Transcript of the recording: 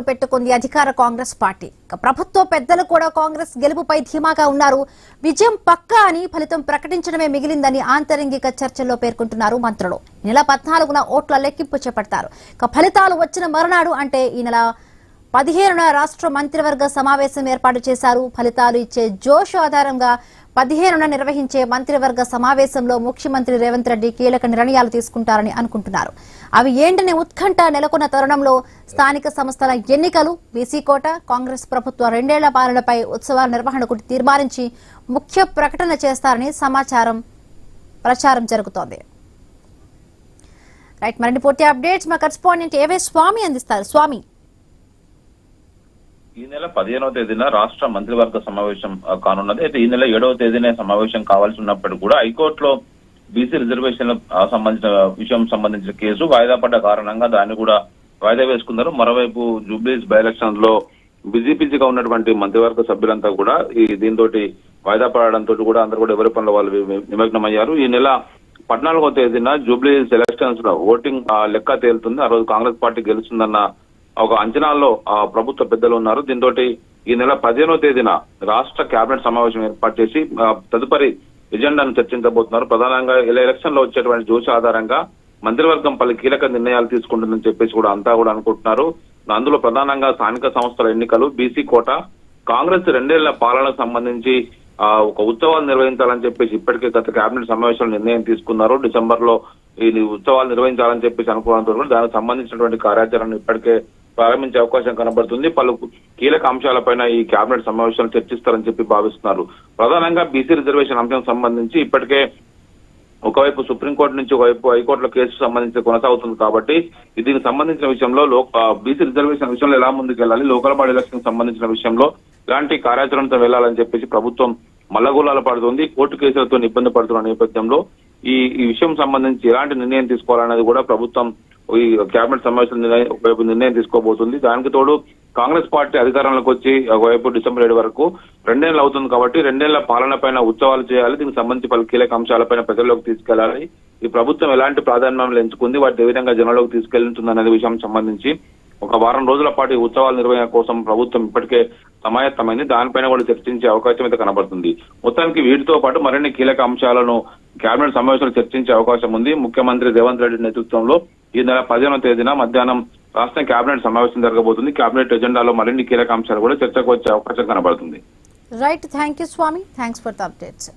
పెట్టుకుంది అధికార కాంగ్రెస్ పార్టీ. ప్రభుత్వ పెద్దలు కూడా కాంగ్రెస్ గెలుపుపై ధీమాగా ఉన్నారు. విజయం పక్కా అని ఫలితం ప్రకటించడమే మిగిలిందని ఆంతరంగిక చర్చల్లో పేర్కొంటున్నారు మంత్రులు. ఈ నెల 14న ఓట్ల లెక్కింపు చేపడతారు. ఫలితాలు వచ్చిన మరునాడు అంటే ఈ నెల 15న రాష్ట్ర మంత్రివర్గ సమావేశం ఏర్పాటు చేశారు. ఫలితాలు ఇచ్చే జోష్ ఆధారంగా 15న నిర్వహించే మంత్రివర్గ సమావేశంలో ముఖ్యమంత్రి రేవంత్ రెడ్డి కీలక నిర్ణయాలు తీసుకుంటారని అనుకుంటున్నారు. అవి ఏంటనే ఉత్కంఠ నెలకొన్న తరుణంలో స్థానిక సంస్థల ఎన్నికలు, బీసీ కోట, కాంగ్రెస్ ప్రభుత్వ 2 ఏళ్ల పాలనపై ఉత్సవాల నిర్వహణకు తీర్మానించి ముఖ్య ప్రకటన చేస్తారని ప్రచారం జరుగుతోంది. రైట్, మరిన్ని పూర్తి అప్డేట్స్ మా కరెస్పాండెంట్ ఏవే స్వామి అందిస్తారు. స్వామి, ఈ నెల 15వ తేదీన రాష్ట్ర మంత్రివర్గ సమావేశం కానున్నది. అయితే ఈ నెల 7వ తేదీనే సమావేశం కావాల్సి ఉన్నప్పటికీ కూడా హైకోర్టులో బీసీ రిజర్వేషన్ల సంబంధించిన కేసు వాయిదా పడ్డ కారణంగా దాన్ని కూడా వాయిదా వేసుకున్నారు. మరోవైపు జూబ్లీస్ బై ఎలక్షన్స్ లో బిజీగా ఉన్నటువంటి మంత్రివర్గ సభ్యులంతా కూడా దీంతో వాయిదా పడడంతో కూడా అందరూ కూడా ఎవరి పనుల వాళ్ళు నిమగ్నమయ్యారు. ఈ నెల 14వ తేదీన జూబ్లీస్ ఎలక్షన్స్ లో ఓటింగ్ లెక్క తేలుతుంది. ఆ రోజు కాంగ్రెస్ పార్టీ గెలుస్తుందన్న ఒక అంచనాల్లో ప్రభుత్వ పెద్దలు ఉన్నారు. దీంతో ఈ నెల 15వ తేదీన రాష్ట్ర కేబినెట్ సమావేశం ఏర్పాటు చేసి తదుపరి ఎజెండాను చర్చించబోతున్నారు. ప్రధానంగా ఇలా ఎలక్షన్ లో వచ్చేటువంటి జోష్ ఆధారంగా మంత్రివర్గం పలు కీలక నిర్ణయాలు తీసుకుంటుందని చెప్పేసి కూడా అంతా కూడా అనుకుంటున్నారు. అందులో ప్రధానంగా స్థానిక సంస్థల ఎన్నికలు, బీసీ కోట, కాంగ్రెస్ 2 ఏళ్ల పాలనకు సంబంధించి ఒక ఉత్సవాలు నిర్వహించాలని చెప్పేసి ఇప్పటికే గత కేబినెట్ సమావేశంలో నిర్ణయం తీసుకున్నారు. డిసెంబర్ లో ఈ ఉత్సవాలు నిర్వహించాలని చెప్పేసి అనుకున్నంత కూడా దానికి సంబంధించినటువంటి కార్యాచరణను ఇప్పటికే ప్రారంభించే అవకాశం కనబడుతుంది. పలు కీలక అంశాలపైన ఈ కేబినెట్ సమావేశాలు చర్చిస్తారని చెప్పి భావిస్తున్నారు. ప్రధానంగా బీసీ రిజర్వేషన్ అంశం సంబంధించి ఇప్పటికే ఒకవైపు సుప్రీంకోర్టు నుంచి ఒకవైపు హైకోర్టులో కేసు సంబంధించి కొనసాగుతుంది కాబట్టి దీనికి సంబంధించిన విషయంలో బీసీ రిజర్వేషన్ విషయంలో ఎలా ముందుకెళ్లాలి, లోకల్ బాడీ ఎలక్షన్ సంబంధించిన విషయంలో ఇలాంటి కార్యాచరణతో వెళ్లాలని చెప్పేసి ప్రభుత్వం మల్లగోళాలు పడుతుంది. కోర్టు కేసులతో ఇబ్బంది పడుతున్న నేపథ్యంలో ఈ విషయం సంబంధించి ఎలాంటి నిర్ణయం తీసుకోవాలనేది కూడా ప్రభుత్వం ఈ కేబినెట్ సమావేశం ఒకవైపు నిర్ణయం తీసుకోబోతుంది. దానికి తోడు కాంగ్రెస్ పార్టీ అధికారంలోకి వచ్చి ఒకవైపు డిసెంబర్ 7 వరకు 2 ఏళ్లు అవుతుంది కాబట్టి 2 ఏళ్ల పాలన పైన ఉత్సవాలు చేయాలి. దీనికి సంబంధించి పలు కీలక అంశాలపైన ప్రజల్లోకి తీసుకెళ్లాలి. ఈ ప్రభుత్వం ఎలాంటి ప్రాధాన్యాలు ఎంచుకుంది, వాటి ఏ విధంగా జనంలోకి తీసుకెళ్తుంది అనే విషయం సంబంధించి ఒక వారం రోజుల పాటు ఉత్సవాల నిర్వహణ కోసం ప్రభుత్వం ఇప్పటికే సమాయత్తమైంది. దానిపైన కూడా చర్చించే అవకాశం అయితే కనబడుతుంది. మొత్తానికి వీటితో పాటు మరిన్ని కీలక అంశాలను కేబినెట్ సమావేశంలో చర్చించే అవకాశం ఉంది. ముఖ్యమంత్రి రేవంత్ రెడ్డి నేతృత్వంలో ఈ నెల 15వ తేదీన మధ్యాహ్నం రాష్ట్ర కేబినెట్ సమావేశం జరగబోతుంది. కేబినెట్ ఎజెండాలో మరిన్ని కీలక అంశాలు కూడా చర్చకు వచ్చే అవకాశం కనబడుతుంది. Right, thank you Swami, thanks for the updates.